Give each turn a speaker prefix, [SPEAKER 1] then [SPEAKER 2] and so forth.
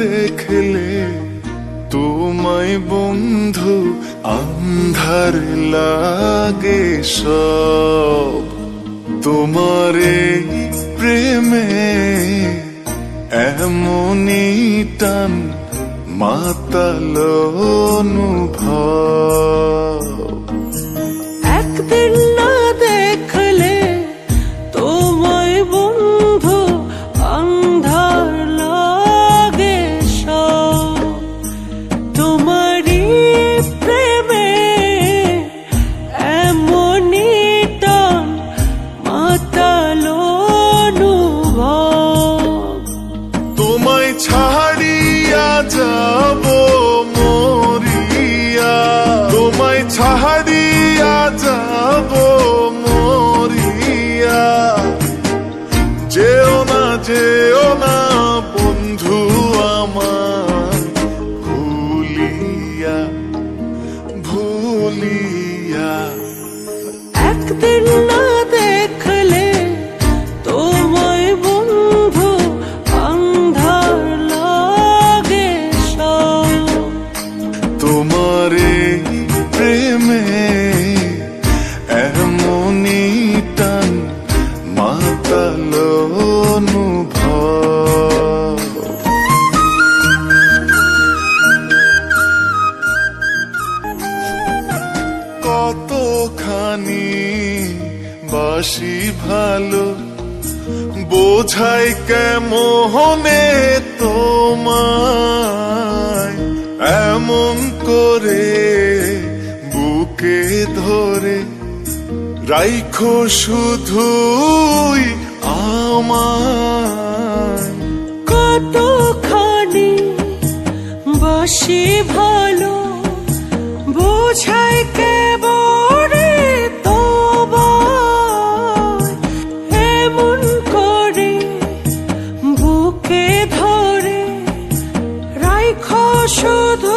[SPEAKER 1] দেখলে তোমায় বন্ধু আন্ধার লাগে সব। তোমার এই প্রেমে এমনই টান মাতাল অনুভব।
[SPEAKER 2] একদিন না দেখলে তোমায় বন্ধু আন্ধার লাগে সব। তোমারই প্রেমে এমনই টান মাতাল অনুভব।
[SPEAKER 1] তোমায় ছাড়িয়া যাব মরিয়া, তোমায় ছাড়িয়া যাব মরিয়া। যেও না যেও না বন্ধু আমার, ভুলিয়া ভুলিয়া।
[SPEAKER 2] একদিন না দেখলে তোমায় বন্ধু আন্ধার লাগে সব।
[SPEAKER 1] তোমার এই প্রেমে এমনই টান মাতাল অনুভব। কতখানি বাসি ভালো বোঝাই কেমনে তোমায়, এমন করে বুকে ধরে রাইখো শুধুই আমায়।
[SPEAKER 2] কতখানি বাসি ভালো বোঝাই কেবরে তোমায়, এমন করে বুকে ধরে রাইখো শুধু